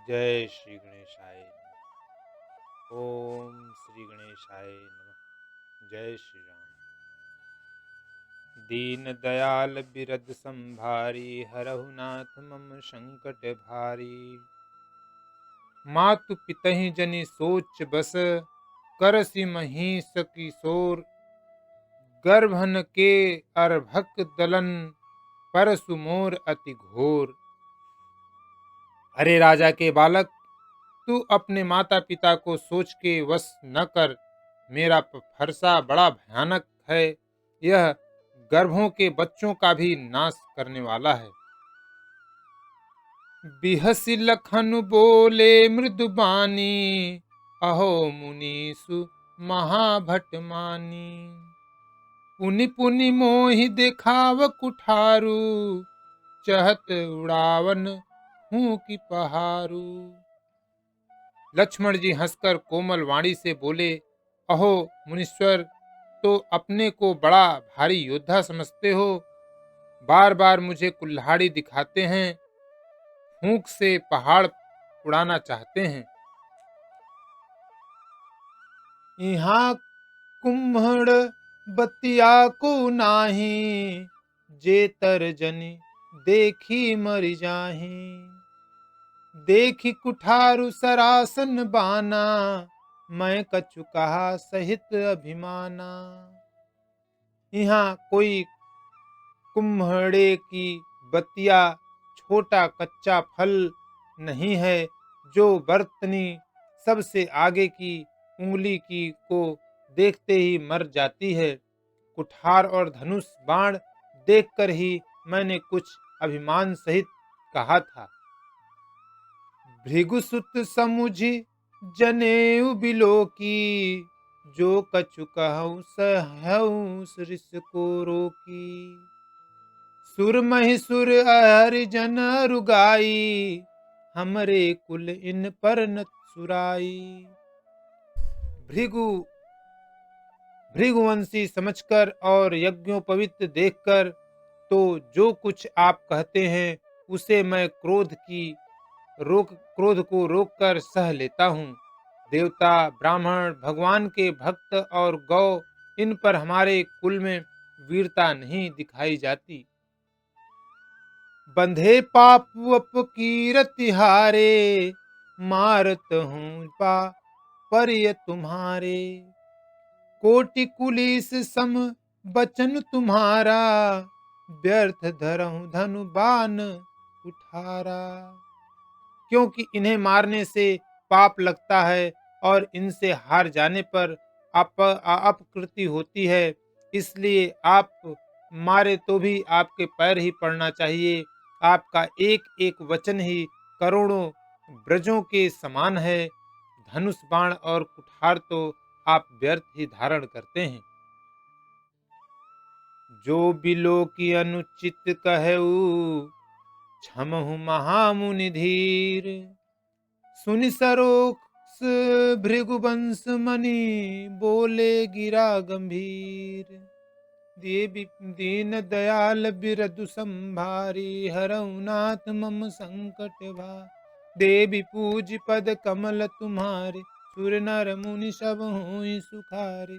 जय श्री गणेशाय नमः। ओम श्री गणेशाय नमः। जय श्री राम। दीन दयाल बिरद संभारी, हरहु नाथ मम संकट भारी। मातु पितहि जनि सोच बस, करसि महिष किशोर। गर्भन के अर्भक दलन, परसु मोर अति घोर। अरे राजा के बालक, तू अपने माता पिता को सोच के वश न कर। मेरा फरसा बड़ा भयानक है। यह गर्भों के बच्चों का भी नाश करने वाला है। बिहसी लखन बोले मृदुबानी, अहो मुनीसु महाभट मानी। पुनि पुनि मोहि देखाव कुठारू, चहत उड़ावन हूँ की पहारू। लक्ष्मण जी हंसकर कोमल वाणी से बोले, अहो मुनीश्वर, तो अपने को बड़ा भारी योद्धा समझते हो। बार बार मुझे कुल्हाड़ी दिखाते हैं, फूंक से पहाड़ उड़ाना चाहते हैं। यहाँ कुम्हड़ बतिया को नाही, जे तरजनी देखी मरि जाही। देखी कुठारु सरासन बाना, मैं कछु कहा सहित अभिमाना। यहाँ कोई कुम्हड़े की बतिया, छोटा कच्चा फल नहीं है जो बर्तनी सबसे आगे की उंगली की को देखते ही मर जाती है। कुठार और धनुष बाण देखकर ही मैंने कुछ अभिमान सहित कहा था। भृगुसुत समुझि जनेऊ बिलोकी, जो कछु कहूँ सहऊ सृष को रोकी। सुर महिसुर हरिजन रुगाई, हमरे कुल इन पर न सुराई। भृगुवंशी समझकर और यज्ञोपवीत देखकर तो जो कुछ आप कहते हैं उसे मैं क्रोध को रोककर सह लेता हूँ। देवता, ब्राह्मण, भगवान के भक्त और गौ, इन पर हमारे कुल में वीरता नहीं दिखाई जाती। बंधे पाप अपकीरति हारे, मारत हूँ पा परिय तुम्हारे। कोटि कुलिस सम बचन तुम्हारा, व्यर्थ धरहूं धनु बान उठारा। क्योंकि इन्हें मारने से पाप लगता है और इनसे हार जाने पर अपकृति होती है, इसलिए आप मारे तो भी आपके पैर ही पड़ना चाहिए। आपका एक एक वचन ही करोड़ों ब्रजों के समान है। धनुष बाण और कुठार तो आप व्यर्थ ही धारण करते हैं। जो बिलो की अनुचित कहेऊ, क्षमहु महामुनि धीर। सुनि सरोक्ष भृगुवंश मणि, बोले गिरा गंभीर। देवी दीन दयाल बिरदु संभारी, हरऊ नाथ मम संकट भार। देवी पूज पद कमल तुम्हारे, सुर नर मुनि सब होई सुखारे।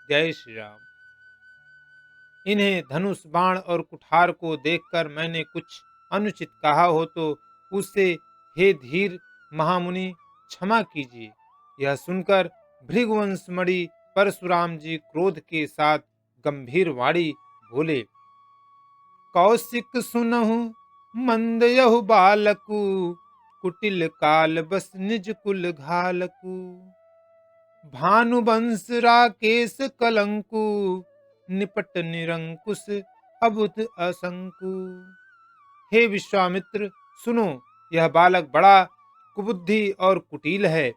जय श्री राम। इन्हें धनुष बाण और कुठार को देखकर मैंने कुछ अनुचित कहा हो तो उससे हे धीर महामुनि क्षमा कीजिए। यह सुनकर भृगुवंशमणि परशुराम जी क्रोध के साथ गंभीर वाणी बोले, कौशिक सुनहु मंद यहु बालकु, कुटिल काल बस निज कुल घालकु। भानुवंश राकेश कलंकु, निपट निरंकुश अबुध असंकु। हे विश्वामित्र, सुनो, यह बालक बड़ा कुबुद्धि और कुटिल है।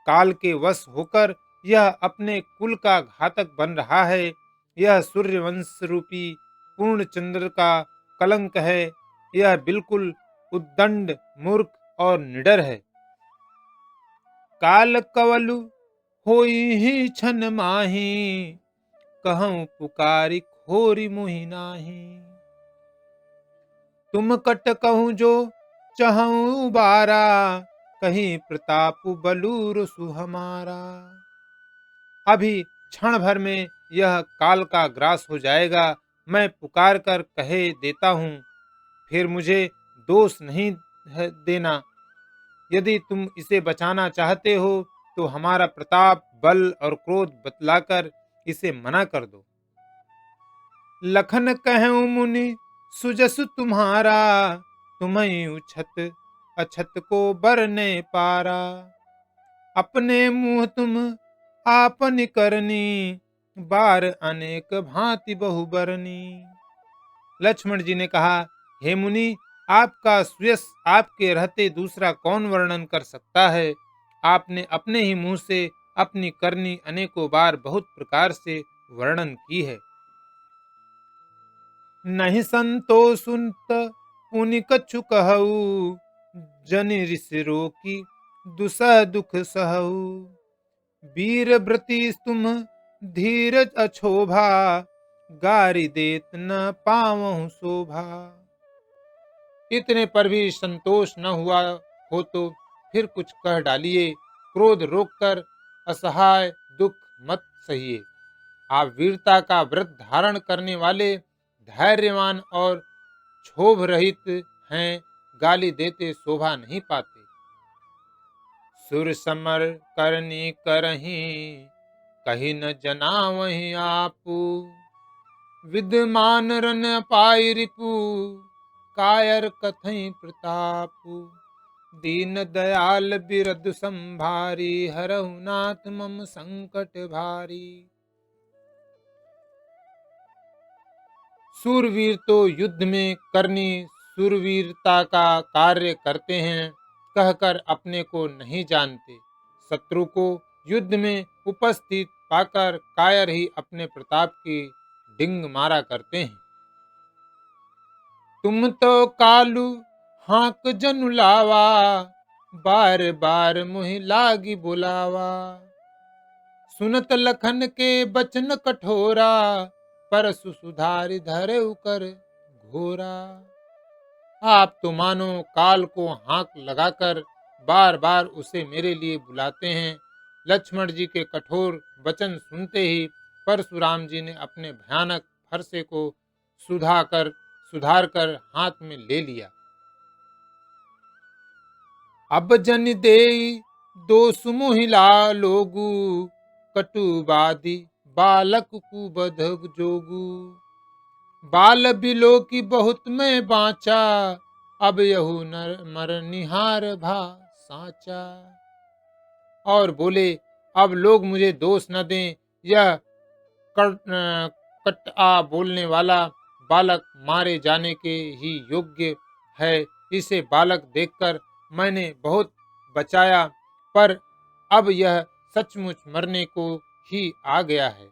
काल के वश होकर यह अपने कुल का घातक बन रहा है। यह सूर्यवंश रूपी पूर्ण चंद्र का कलंक है। यह बिल्कुल उद्दंड, मूर्ख और निडर है। काल कवलु होई ही छन माही, कहूँ पुकारी खोरी मुहि नाही। तुम कट कहूँ जो चहूँ उबारा, कहीं प्रताप बलूर सुहमारा। अभी क्षण भर में यह काल का ग्रास हो जाएगा। मैं पुकार कर कहे देता हूँ, फिर मुझे दोष नहीं देना। यदि तुम इसे बचाना चाहते हो तो हमारा प्रताप, बल और क्रोध बतलाकर इसे मना कर दो। लखन कहऊँ मुनि सुजसु तुम्हारा, तुम्हें उछत अछत को बरने पारा। अपने मुंह तुम आपन करनी, बार अनेक भांति बहुबरनी। लक्ष्मण जी ने कहा, हे मुनि, आपका सुयश आपके रहते दूसरा कौन वर्णन कर सकता है। आपने अपने ही मुंह से अपनी करनी अनेकों बार बहुत प्रकार से वर्णन की है। नहीं संतोषुत पुनि कछु कहऊ, जनि ऋषि रोकी दुसह दुख सहऊ। वीर व्रति तुम धीरज अछोभा, गारी देत न पावहु शोभा। इतने पर भी संतोष न हुआ हो तो फिर कुछ कह डालिए। क्रोध रोककर असहाय दुख मत सहिए। आप वीरता का व्रत धारण करने वाले, धैर्यवान और क्षोभ रहित हैं, गाली देते शोभा नहीं पाते। सुर समर करनी करही, कही न जनावहि आपू। विद्यमान रन पाई रिपु, कायर कथई प्रतापु। दीन दयाल बिरद संभारी, हरहु नाथ मम संकट भारी। सूरवीर तो युद्ध में करनी सूरवीरता का कार्य करते हैं, कहकर अपने को नहीं जानते। शत्रु को युद्ध में उपस्थित पाकर कायर ही अपने प्रताप की डिंग मारा करते हैं। तुम तो कालू हाक जनु लावा, बार बार मुहि लागी बुलावा। सुनत लखन के बचन कठोरा, परसु सुधारि धरऊ कर घोरा। आप तो मानो काल को हाक लगाकर बार बार उसे मेरे लिए बुलाते हैं। लक्ष्मण जी के कठोर वचन सुनते ही परशुराम जी ने अपने भयानक फरसे को सुधार कर हाथ में ले लिया। अब जन देई दोष मुहिला लोगू, कटुबादी बालक कुबध जोगू। बाल बिलो की बहुत में बाँचा, अब यहू नर मर निहार भा साचा। और बोले, अब लोग मुझे दोष न दें, यह कटआ बोलने वाला बालक मारे जाने के ही योग्य है। इसे बालक देखकर मैंने बहुत बचाया, पर अब यह सचमुच मरने को ही आ गया है।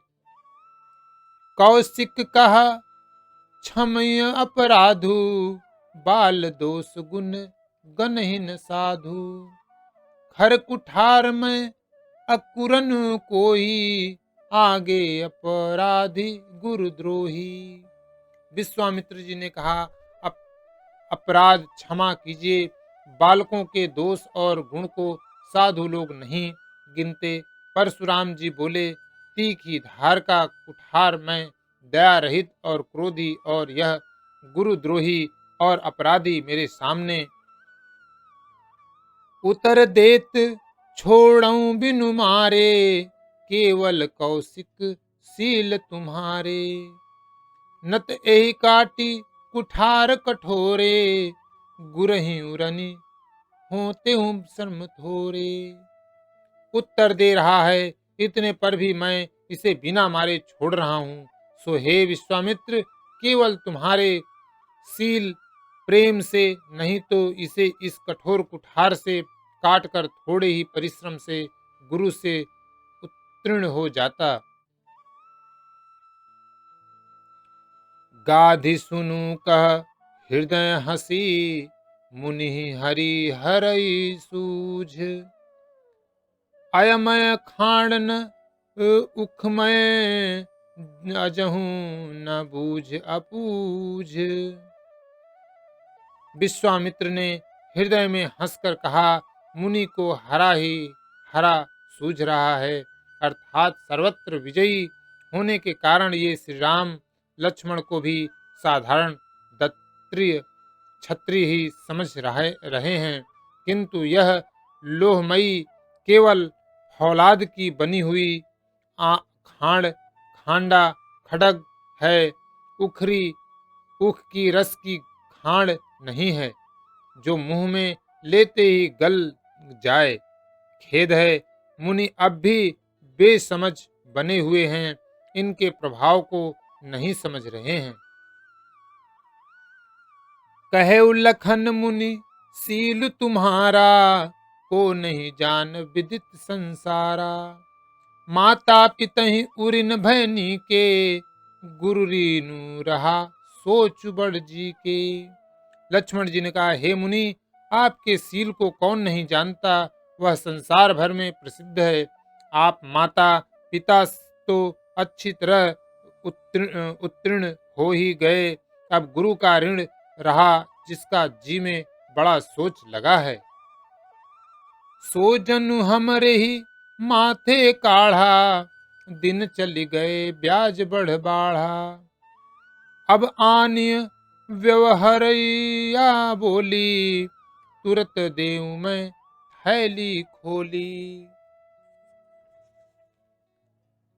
कौशिक कहा क्षमय अपराधु, बाल दोष गुण गनहीन साधु। खर कुठार में अकुरन कोई, आगे अपराधी गुरुद्रोही। विश्वामित्र जी ने कहा, अपराध क्षमा कीजिए। बालकों के दोष और गुण को साधु लोग नहीं गिनते। परशुराम जी बोले, तीखी धार का कुठार मैं, दया रहित और क्रोधी, और यह गुरुद्रोही और अपराधी मेरे सामने। उतर देत छोड़ऊं बिनु मारे, केवल कौशिक सील तुम्हारे। नत एहि काटी कुठार कठोरे, गुरहि उरनि होते हूँ शर्म थोरे। उत्तर दे रहा है, इतने पर भी मैं इसे बिना मारे छोड़ रहा हूँ। सो हे विश्वामित्र, केवल तुम्हारे सील प्रेम से, नहीं तो इसे इस कठोर कुठार से काटकर थोड़े ही परिश्रम से गुरु से उत्तीर्ण हो जाता। गाधि सुनु कह हृदय हसी, मुनि हरि हरई सूझ। अयमय खांडन उखमय, अजहू न बूझ अपूझ। विश्वामित्र ने हृदय में हंसकर कहा, मुनि को हरा ही हरा सूझ रहा है, अर्थात सर्वत्र विजयी होने के कारण ये श्री राम लक्ष्मण को भी साधारण दत्त्रिय छत्री ही समझ रहे हैं, किंतु यह लोहमयी केवल फौलाद की बनी हुई खांड खांडा खड़ग है, उखरी उख की रस की खांड नहीं है जो मुंह में लेते ही गल जाए। खेद है, मुनि अब भी बेसमझ बने हुए हैं, इनके प्रभाव को नहीं समझ रहे हैं। कहे लखन मुनि सील तुम्हारा, को नहीं जान विदित संसारा। माता पितहि उरिन भैनी के, गुरु रीनु रहा सोच बड़ जी के। लक्ष्मण जी ने कहा, हे मुनि, आपके सील को कौन नहीं जानता, वह संसार भर में प्रसिद्ध है। आप माता पिता तो अच्छी तरह उत्तीर्ण हो ही गए, अब गुरु का ऋण रहा जिसका जी में बड़ा सोच लगा है। सो जनु हमरे ही माथे काढ़ा, दिन चली गए ब्याज बढ़ बाढ़ा। अब आनिय व्यवहरैया बोली, तुरत देऊं मैं थैली खोली।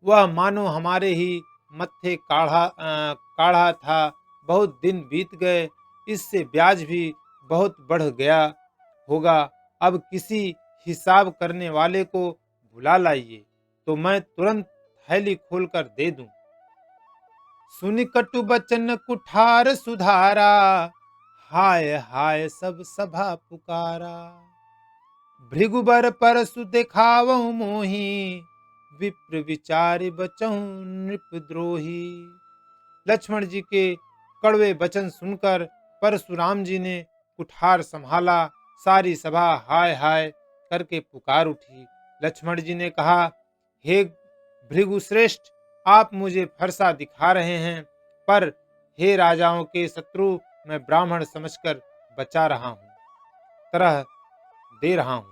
वह मानो हमारे ही मत्थे काढ़ा था, बहुत दिन बीत गए, इससे ब्याज भी बहुत बढ़ गया होगा। अब किसी हिसाब करने वाले को बुला लाइए, तो मैं तुरंत थैली खोलकर दे दूं। सुनि कटु बचन कुठार सुधारा, हाय हाय सब सभा पुकारा। भृगुबर परसु देखावहु मोही, विप्र विचारि बचहु नृपद्रोही। लक्ष्मण जी के कड़वे वचन सुनकर परशुराम जी ने कुठार संभाला, सारी सभा हाय हाय करके पुकार उठी। लक्ष्मण जी ने कहा, हे भृगु श्रेष्ठ, आप मुझे फरसा दिखा रहे हैं, पर हे राजाओं के शत्रु, मैं ब्राह्मण समझकर बचा रहा हूं, तरह दे रहा हूं।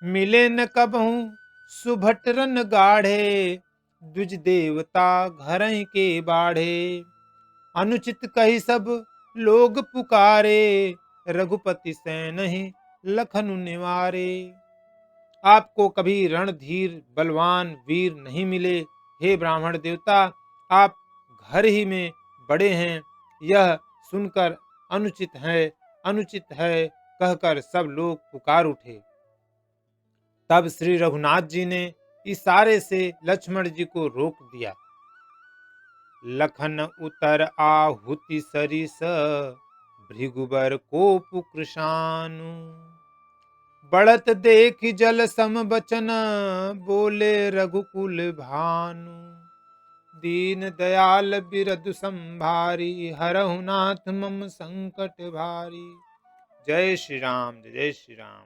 मिले न कबहू सुभट रन गाढ़े, द्विज देवता घर के बाढ़े। अनुचित कही सब लोग पुकारे, रघुपति सैन ही लखन निवारे। आपको कभी रणधीर बलवान वीर नहीं मिले, हे ब्राह्मण देवता, आप घर ही में बड़े हैं, यह सुनकर अनुचित है कहकर सब लोग पुकार उठे। तब श्री रघुनाथ जी ने इशारे से लक्ष्मण जी को रोक दिया। लखन उतर आहुति सरिस, भृगुबर कोप कृशानु। बढ़त देख जल सम बचन, बोले रघुकुल भानु। दीन दयाल बिरदु संभारी, हरहु नाथ मम संकट भारी। जय श्री राम, जय श्री राम।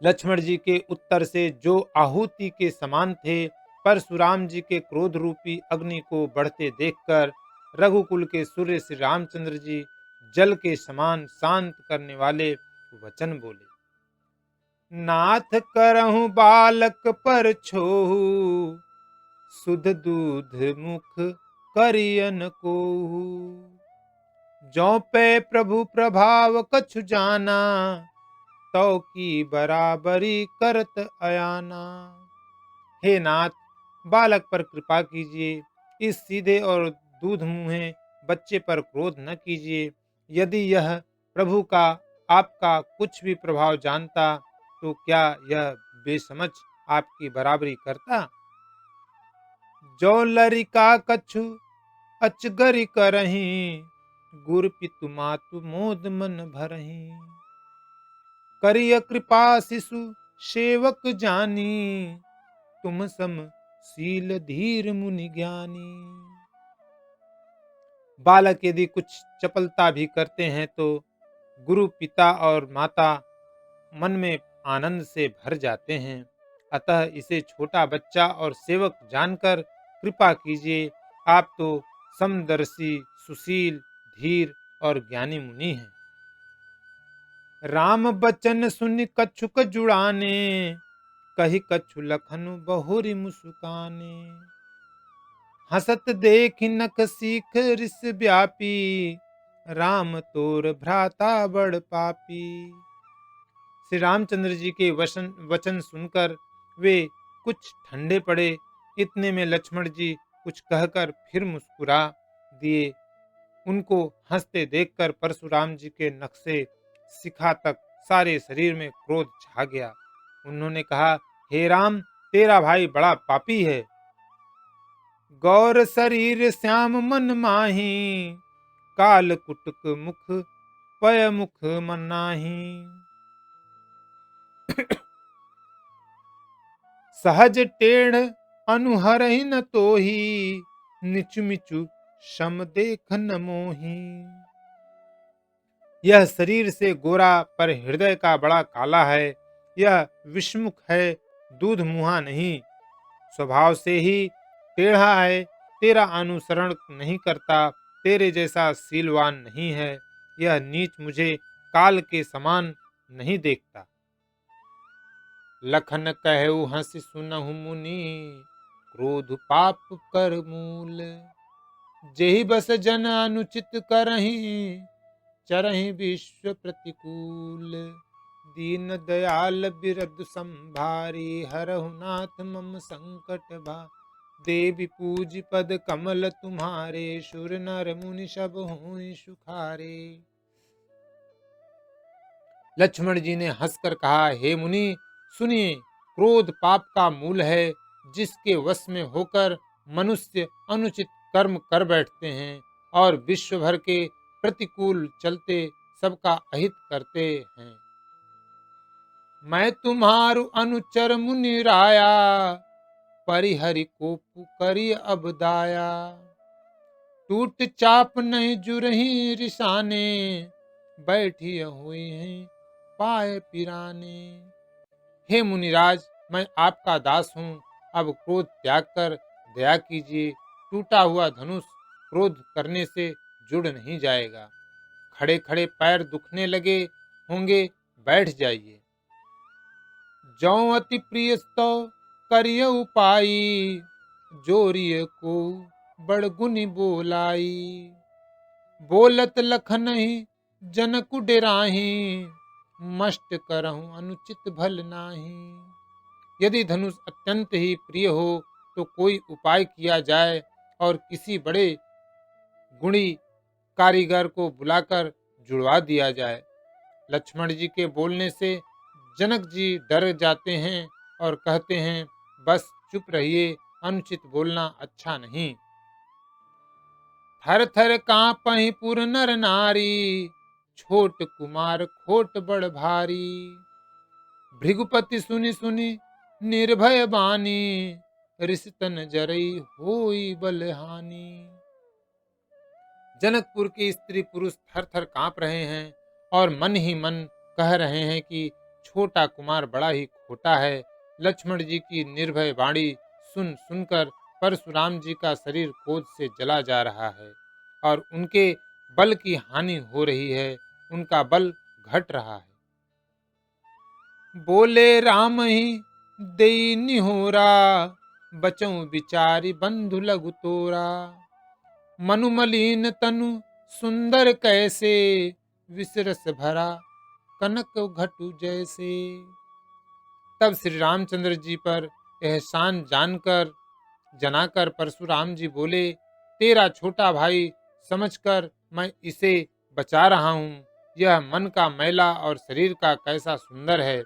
लक्ष्मण जी के उत्तर से जो आहुति के समान थे, परशुराम जी के क्रोध रूपी अग्नि को बढ़ते देखकर रघुकुल के सूर्य श्री रामचंद्र जी जल के समान शांत करने वाले वचन बोले। नाथ करहु बालक पर छोहु, सुध दूध मुख करियन कोहु। जौ पे प्रभु प्रभाव कछु जाना, तो की बराबरी करत अयाना। हे नाथ, बालक पर कृपा कीजिए, इस सीधे और दूध मुँहे बच्चे पर क्रोध न कीजिए। यदि यह प्रभु का आपका कुछ भी प्रभाव जानता, तो क्या यह बेसमझ आपकी बराबरी करता। जो लरिका कछु अचगरी करही, गुर पितु मातु मोद मन भरही। करिय कृपा शिशु सेवक जानी, तुम सम शील धीर मुनि ज्ञानी। बालक यदि कुछ चपलता भी करते हैं तो गुरु पिता और माता मन में आनंद से भर जाते हैं। अतः इसे छोटा बच्चा और सेवक जानकर कृपा कीजिए। आप तो समदर्शी, सुशील, धीर और ज्ञानी मुनि हैं। राम बचन सुनि कछुक जुड़ाने, कही कछु लखनु बहुरी मुस्काने। हसत देख नख सीख रिस व्यापी, राम तोर भ्राता बड़ पापी। श्री रामचंद्र जी के वचन सुनकर वे कुछ ठंडे पड़े। इतने में लक्ष्मण जी कुछ कहकर फिर मुस्कुरा दिए। उनको हंसते देखकर परशुराम जी के नख से शिखा तक सारे शरीर में क्रोध छा गया। उन्होंने कहा, हे राम, तेरा भाई बड़ा पापी है। गौर शरीर श्याम मन माही, काल कुटुक मुख पय मुख मनाही। सहज टेढ़ अनुहरहि न तोही, निचु मिचु सम देख न मोही। यह शरीर से गोरा पर हृदय का बड़ा काला है। यह विषमुख है, दूध मुहा नहीं। स्वभाव से ही टेढ़ा है, तेरा अनुसरण नहीं करता, तेरे जैसा शीलवान नहीं है। यह नीच मुझे काल के समान नहीं देखता। लखन कहु हंसि सुनहु मुनि, क्रोध पाप कर मूल। जेहि बस जन अनुचित करहि, चरहि विश्व प्रतिकूल। दीन दयाल बिरद संभारी, हरहु नाथ मम संकट भा। देवी पूज पद कमल तुम्हारे, सुर नर मुनि सब होई सुखारे। लक्ष्मण जी ने हंसकर कहा, हे मुनि सुनिए, क्रोध पाप का मूल है। जिसके वश में होकर मनुष्य अनुचित कर्म कर बैठते हैं और विश्व भर के प्रतिकूल चलते सबका अहित करते हैं। मैं तुम्हारु अनुचर मुनि राया, परिहरि को पुकरी अब दाया। टूट चाप नहीं जुरही रिसाने, बैठी हुई हैं पाए पिराने। हे मुनिराज, मैं आपका दास हूँ। अब क्रोध त्याग कर दया कीजिए। टूटा हुआ धनुष क्रोध करने से जुड़ नहीं जाएगा। खड़े खड़े पैर दुखने लगे होंगे, बैठ जाइए। जौ अति प्रिय तो करिय उपाई, जोरिय को बड़ गुनि बोलाई। बोलत लखन ही जनकु डेराही, मस्ट करहूं अनुचित भल नाही। यदि धनुष अत्यंत ही प्रिय हो तो कोई उपाय किया जाए और किसी बड़े गुणी कारीगर को बुलाकर जुड़वा दिया जाए। लक्ष्मण जी के बोलने से जनक जी डर जाते हैं और कहते हैं, बस चुप रहिए, अनुचित बोलना अच्छा नहीं। थर थर कांपहि पुर नर नारी, छोट कुमार खोट बड़ भारी। भृगुपति सुनि सुनि निर्भय बानी, रिसतन जरई होई बलहानी। जनकपुर के स्त्री पुरुष थर थर कांप रहे हैं और मन ही मन कह रहे हैं कि छोटा कुमार बड़ा ही खोटा है। लक्ष्मण जी की निर्भय वाणी सुन सुनकर परशुराम जी का शरीर क्रोध से जला जा रहा है और उनके बल की हानि हो रही है, उनका बल घट रहा है। बोले राम ही देई निहोरा, बचऊं विचारी बंधु लघु तोरा। मनु मलिन तनु सुंदर कैसे, विसरस भरा कनक घटु जैसे। तब श्री रामचंद्र जी पर एहसान जनाकर परशुराम जी बोले, तेरा छोटा भाई समझकर मैं इसे बचा रहा हूँ। यह मन का मैला और शरीर का कैसा सुंदर है,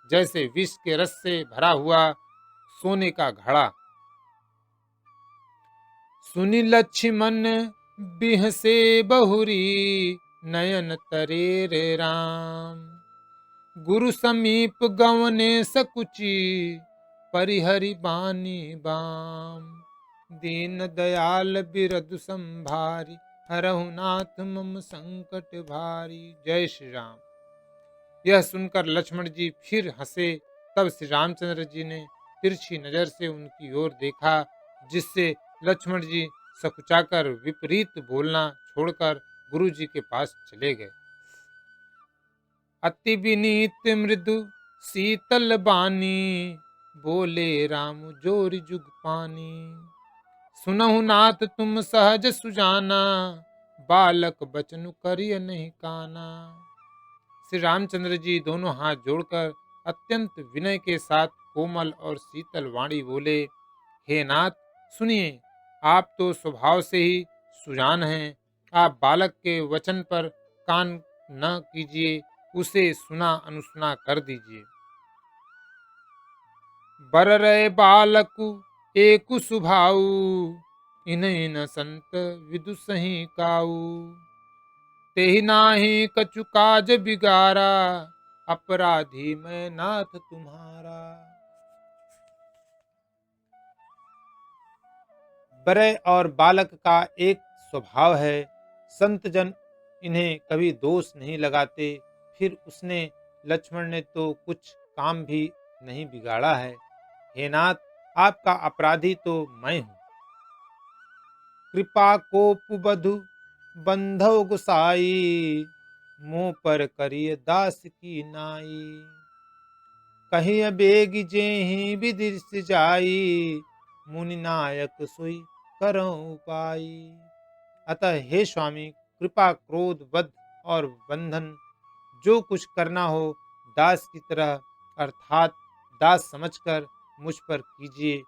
जैसे विष के रस से भरा हुआ सोने का घड़ा। सुनि लक्ष्मण बिहसे बहुरी, नयन तरे रे राम। गुरु समीप गवने सकुची, परिहरि बानी बाम। दीन दयाल बिरदु संभारी, हरहु नाथ मम संकट भारी। जय श्री राम। यह सुनकर लक्ष्मण जी फिर हंसे। तब श्री रामचंद्र जी ने तिरछी नजर से उनकी ओर देखा, जिससे लक्ष्मण जी सकुचाकर विपरीत बोलना छोड़कर गुरुजी के पास चले गए। अति विनीत मृदु शीतल बानी, बोले राम जोरि जुग पानी। सुनहु नाथ तुम सहज सुजाना, बालक बचनु करिय नहीं काना। श्री रामचंद्र जी दोनों हाथ जोड़कर अत्यंत विनय के साथ कोमल और शीतल वाणी बोले, हे नाथ सुनिए, आप तो स्वभाव से ही सुजान हैं। आप बालक के वचन पर कान न कीजिए, उसे सुना अनुसुना कर दीजिए। बर रहे बालकु एकु सुभाऊ, इन्हीं न संत विदु सही काऊ। तेहि नाहि कछु काज बिगारा, अपराधी मैं नाथ तुम्हारा। बरय और बालक का एक स्वभाव है, संत जन इन्हें कभी दोष नहीं लगाते। फिर उसने लक्ष्मण ने तो कुछ काम भी नहीं बिगाड़ा है। हे नाथ, आपका अपराधी तो मैं हूँ। कृपा कोप बधु बंधव गुसाई, मुँह पर करिय दास की नाई। कहिय बेग जेहि विदिश जाई, मुनि नायक सोई करो उपाय। अतः हे स्वामी, कृपा क्रोध वध और बंधन जो कुछ करना हो दास की तरह अर्थात दास समझकर मुझ पर कीजिए,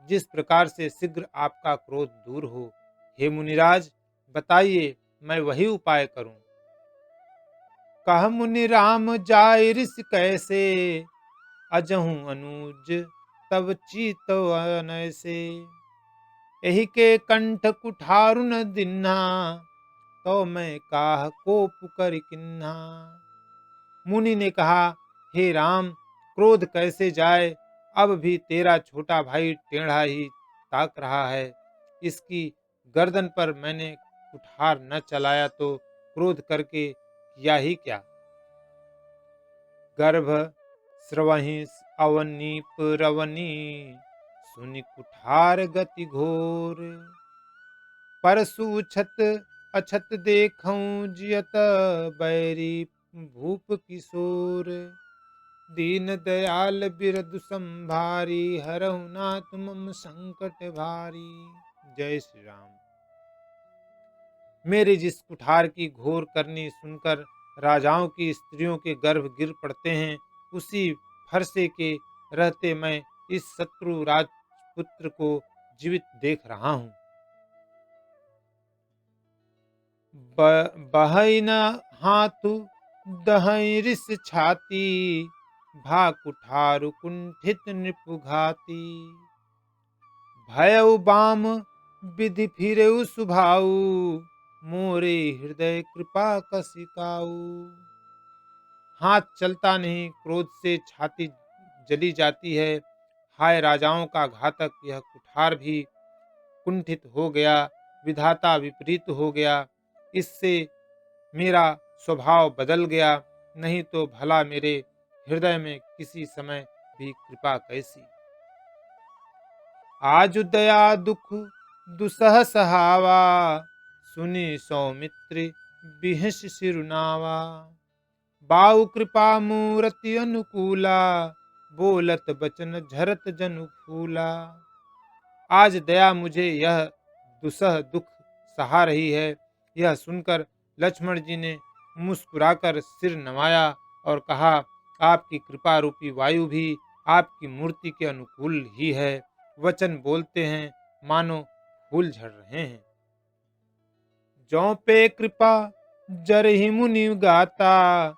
जिस प्रकार से शीघ्र आपका क्रोध दूर हो। हे मुनिराज, बताइए मैं वही उपाय करूं। कह मुनि राम जाय ऋष कैसे, अजहू अनुज तब चीतवन से। एहि के कंठ कुठारु न दिन्हा, तो मैं काह कोप कर किन्हा। मुनि ने कहा, हे राम, क्रोध कैसे जाए, अब भी तेरा छोटा भाई टेढ़ा ही ताक रहा है। इसकी गर्दन पर मैंने कुठार न चलाया तो क्रोध करके किया ही क्या। गर्भ स्रवहि अवनीप रवनी, सुनि कुठार गति घोर। परसु छत अछत देखऊं जियत, बैरी भूप किशोर। दीन दयाल बिरदु संभारी, हरहु नाथ मम संकट भारी। जय श्री राम। मेरे जिस कुठार की घोर करनी सुनकर राजाओं की स्त्रियों के गर्भ गिर पड़ते हैं, उसी फरसे के रहते मैं इस शत्रु राजपुत्र को जीवित देख रहा हूँ। बहई न हाथु दहई रिस छाती, भा कुठारु कुंठित नृपुघाती। भयउ बाम विधि फिरेउ सुभाऊ, मोरे हृदय कृपा कसिकाऊ। हाथ चलता नहीं, क्रोध से छाती जली जाती है। हाय राजाओं का घातक, यह कुठार भी कुंठित हो गया, विधाता विपरीत हो गया। इससे मेरा स्वभाव बदल गया, नहीं तो भला मेरे हृदय में किसी समय भी कृपा कैसी। आज दया दुख दुसह सहावा, सुनि सौमित्र बिहस सिरुनावा। बाऊ कृपा मूर्ति अनुकूला, बोलत बचन झरत जनु फूला। आज दया मुझे यह दुसह दुख सहा रही है। यह सुनकर लक्ष्मण जी ने मुस्कुराकर सिर नवाया और कहा, आपकी कृपा रूपी वायु भी आपकी मूर्ति के अनुकूल ही है। वचन बोलते हैं मानो फूल झड़ रहे हैं। जौ पे कृपा जरहि मुनि गाता,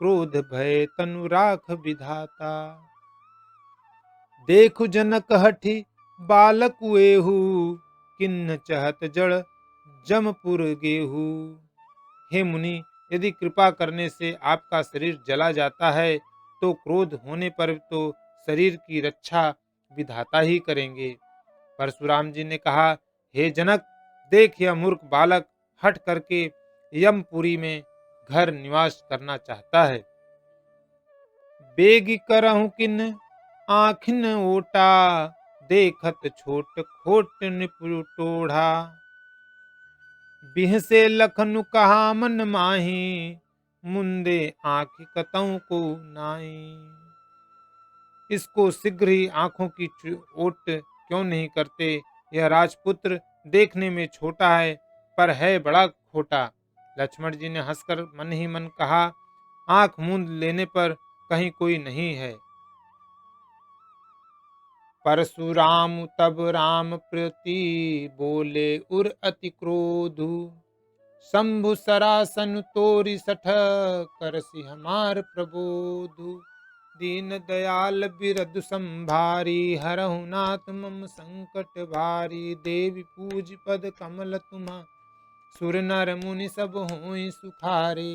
क्रोध भय तनु राख विधाता। देखु जनक हठि बालक एहू, किन्न चहत जड़ जमपुर गेहू। हे मुनि, यदि कृपा करने से आपका शरीर जला जाता है तो क्रोध होने पर तो शरीर की रक्षा विधाता ही करेंगे। परशुराम जी ने कहा, हे जनक, देख यह मूर्ख बालक हठ करके यमपुरी में घर निवास करना चाहता है। बेगी करहु किन आँखिन ओटा, देखत छोट खोट निपुटोढ़ा। बिहसे लखनु कहा मन माही, मुंदे आँख कतऊ को नाई। इसको शीघ्र ही आंखों की ओट क्यों नहीं करते? यह राजपुत्र देखने में छोटा है, पर है बड़ा खोटा। लक्ष्मण जी ने हंसकर मन ही मन कहा, आंख मूंद लेने पर कहीं कोई नहीं है। परशुराम तब राम प्रति बोले उर अति क्रोधु, शंभु सरासन तोरी सठ करसी हमार प्रबोधु। दीन दयाल बिरदु संभारी, हरहु नाथ मम संकट भारी। देवी पूज पद कमल तुम्हा, सुर नर मुनि सब होई सुखारे।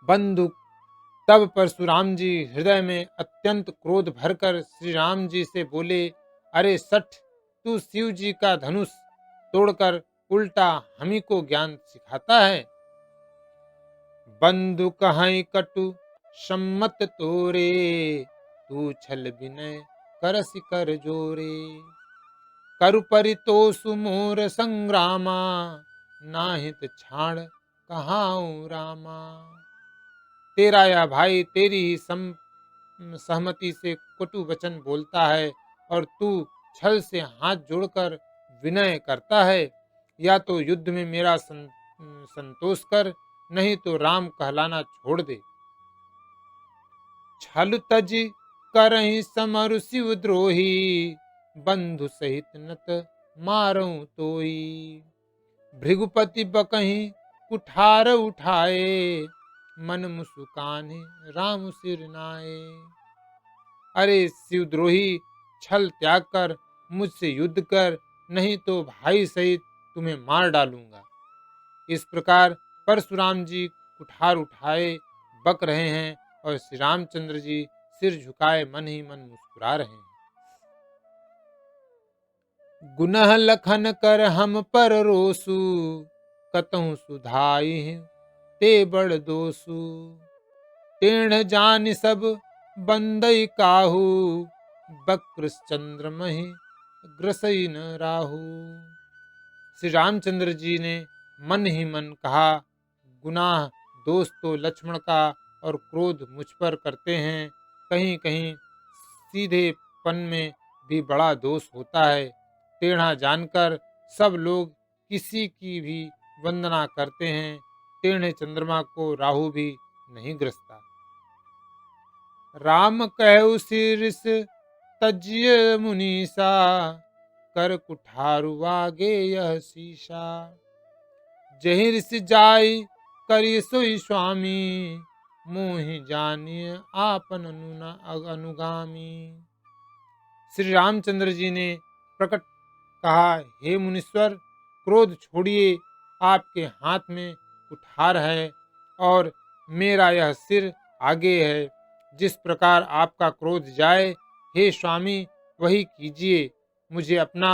बंधु तब परशुराम जी हृदय में अत्यंत क्रोध भरकर श्री राम जी से बोले, अरे सठ, तू शिव जी का धनुष तोड़कर उल्टा हमी को ज्ञान सिखाता है। बंधु कहाई कटु सम्मत तोरे, तू छल विनय करसि कर जोरे। करु परितोषु मोर संग्रामा, नाहित छाड़ कहाऊ रामा। तेरा या भाई तेरी ही सहमति से कटु वचन बोलता है, और तू छल से हाथ जोड़कर विनय करता है। या तो युद्ध में मेरा संतोष कर, नहीं तो राम कहलाना छोड़ दे। छल तज करहि समरु शिव द्रोही, बंधु सहित नत मारऊ तोई। भृगुपति बकहि कुठार उठाए, मन मुसुकाने राम सिर नाए। अरे शिवद्रोही, छल त्याग कर मुझसे युद्ध कर, नहीं तो भाई सहित तुम्हें मार डालूंगा। इस प्रकार परशुराम जी कुठार उठाए बक रहे हैं, और श्री रामचंद्र जी सिर झुकाए मन ही मन मुस्कुरा रहे हैं। गुनह लखन कर हम पर रोसु, कतहु सुधाई ते बड़ दोसु। टेढ़ जान सब बंदई काहू, बक्र चंद्र मही ग्रसई न राहु। श्री रामचंद्र जी ने मन ही मन कहा, गुनाह दोष तो लक्ष्मण का और क्रोध मुझ पर करते हैं। कहीं कहीं सीधेपन में भी बड़ा दोष होता है। टेढ़ा जानकर सब लोग किसी की भी वंदना करते हैं। टेढ़े चंद्रमा को राहु भी नहीं ग्रसता। राम कहु शीर्ष तज्य मुनीसा, कर कुठारु वागे यह शीशा। जहि ऋषि जाय करि सोई स्वामी, मोहि जानिय आपन अनुगामी। श्री रामचंद्र जी ने प्रकट कहा, हे मुनीश्वर, क्रोध छोड़िए, आपके हाथ में कुठार है और मेरा यह सिर आगे है। जिस प्रकार आपका क्रोध जाए, हे स्वामी, वही कीजिए। मुझे अपना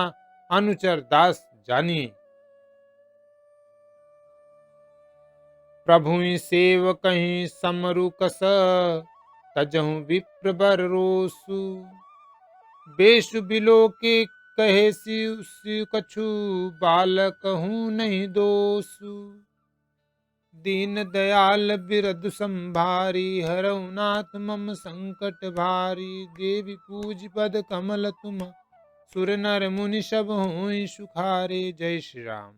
अनुचर दास जानिए। प्रभुई सेवकहि समरु कस, तजहु विप्र बर रोसु। बेशु बिलो के कहे शिव कछु, बालक हूँ नहीं दोसु। दीन दयाल बिरदु संभारी, हरऊ नाथ मम संकट भारी। देवी पूज पद कमल तुम, सुर नर मुनि सब होई सुखारे। जय श्री राम।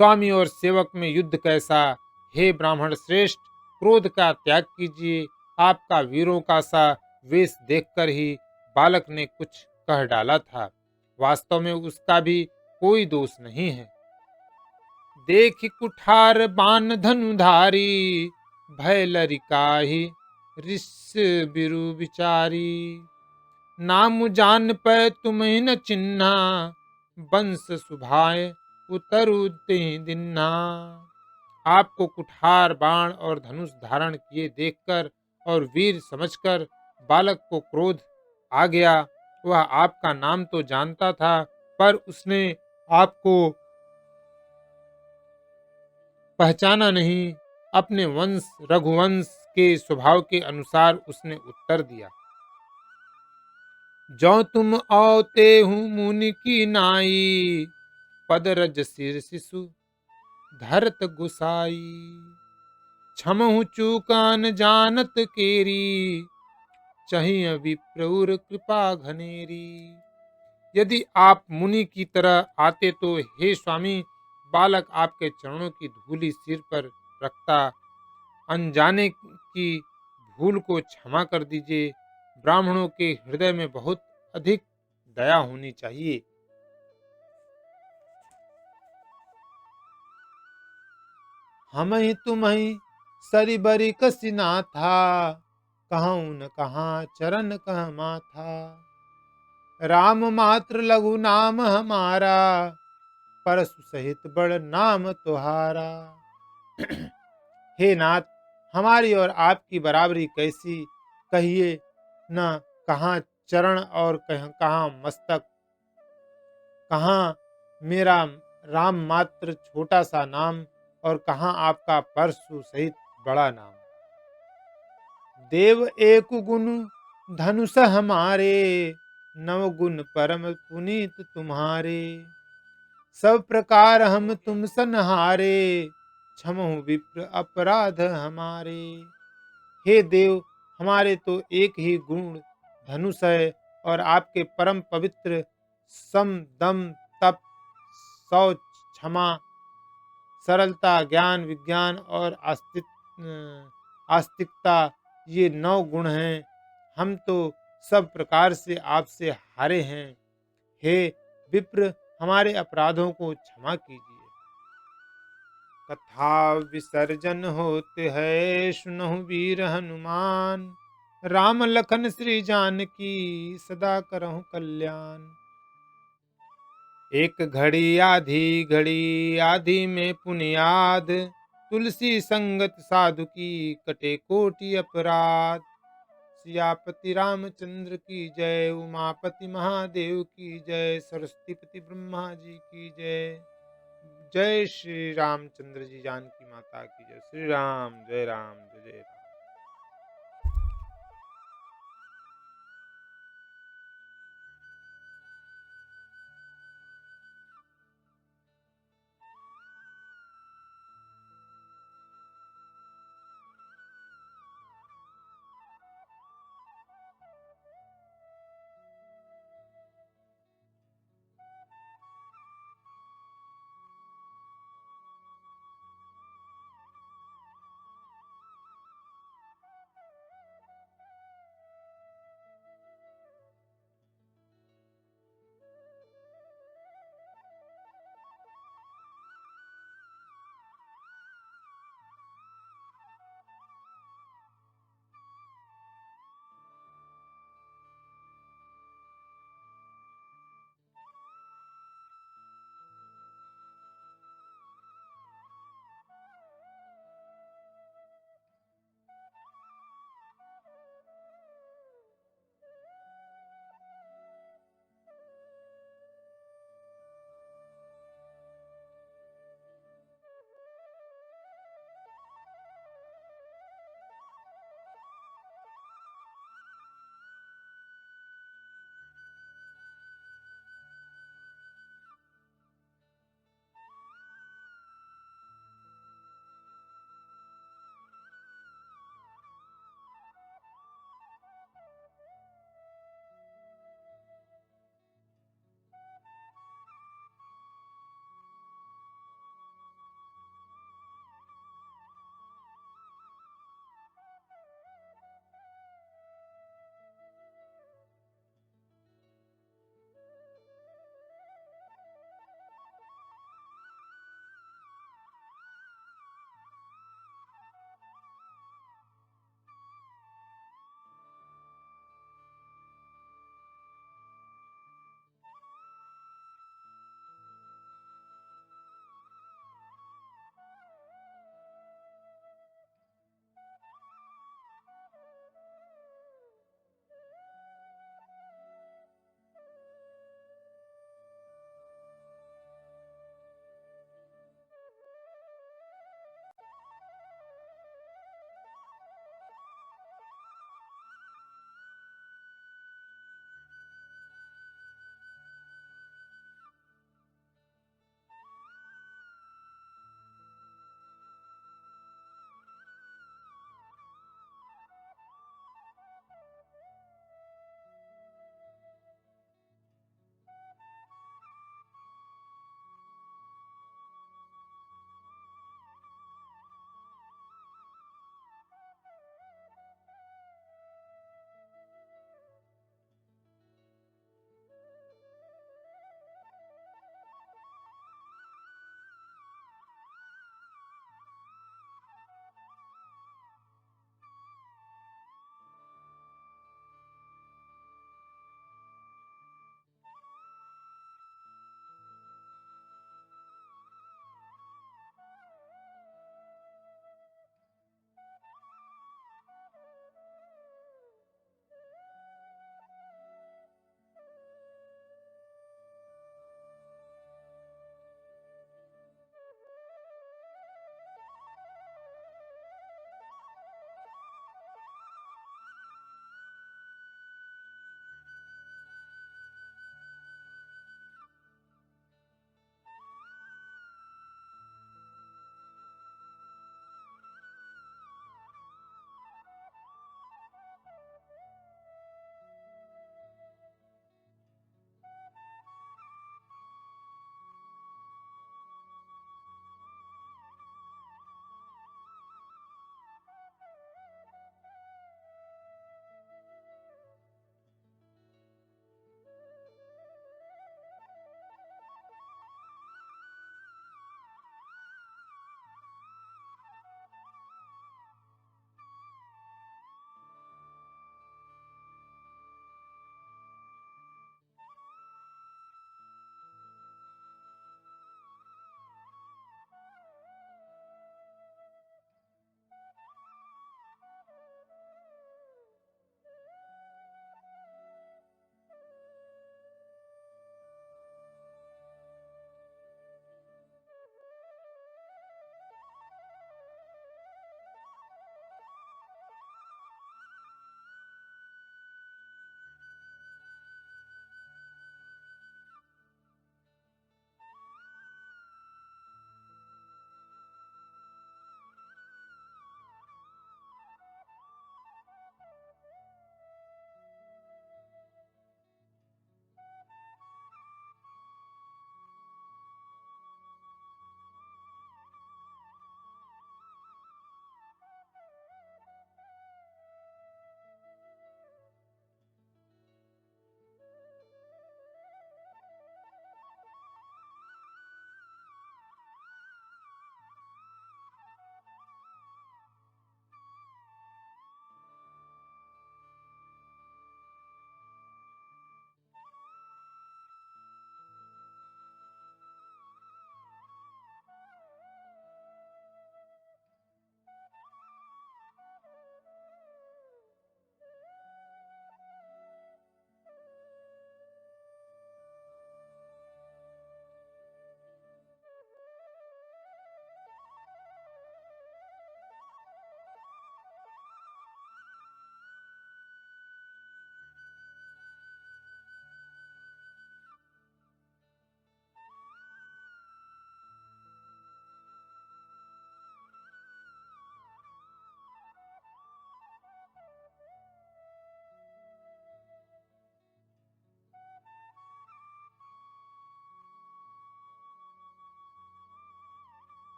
स्वामी और सेवक में युद्ध कैसा? हे ब्राह्मण श्रेष्ठ, क्रोध का त्याग कीजिए। आपका वीरों का सा वेश देखकर ही बालक ने कुछ कह डाला था। वास्तव में उसका भी कोई दोष नहीं है। देख कुठार बान धनुधारी, भय लरिकाहि ऋष बिरु विचारी। नाम जान पै तुम्हें न चिन्हा, वंश सुभाए उतरु दिन्हा। आपको कुठार बाण और धनुष धारण किए देखकर और वीर समझकर बालक को क्रोध आ गया। वह आपका नाम तो जानता था, पर उसने आपको पहचाना नहीं। अपने वंश रघुवंश के स्वभाव के अनुसार उसने उत्तर दिया। जो तुम औते हूँ मुनि की नाई, पद रज सिर शिशु धरत गुसाई। क्षमहु चूकान जानत केरी, चाहिए विप्रउर कृपा घनेरी। यदि आप मुनि की तरह आते तो हे स्वामी, बालक आपके चरणों की धूलि सिर पर रखता। अनजाने की भूल को क्षमा कर दीजिए। ब्राह्मणों के हृदय में बहुत अधिक दया होनी चाहिए। हम ही तुम ही सरी बरी कसिना था, कहूँ न कहाँ चरण कह माथा। राम मात्र लघु नाम हमारा, परसु सहित बड़ नाम तुहारा। हे नाथ, हमारी और आपकी बराबरी कैसी, कहिए न कहाँ चरण और कहाँ मस्तक। कहाँ मेरा राम मात्र छोटा सा नाम, और कहाँ आपका परशु सहित बड़ा नाम। देव एक गुण धनुष हमारे, नव गुण परम पुनीत तुम्हारे। सब प्रकार हम तुम सनहारे, क्षमहु विप्र अपराध हमारे। हे देव, हमारे तो एक ही गुण धनुष है, और आपके परम पवित्र सम दम तप शौच क्षमा सरलता ज्ञान विज्ञान और आस्तिकता, ये 9 गुण हैं। हम तो सब प्रकार से आपसे हारे हैं। हे विप्र, हमारे अपराधों को क्षमा कीजिए। कथा विसर्जन होते है, सुनहु वीर हनुमान। राम लखन श्री जानकी, सदा करहु कल्याण। एक घड़ी आधी में पुनियाद, तुलसी संगत साधु की कटे कोटि अपराध। सियापति रामचंद्र की जय, उमापति महादेव की जय, सरस्वतीपति ब्रह्मा जी की जय। जय श्री रामचंद्र जी, जानकी माता की जय। श्री राम, जय राम, जय जय राम।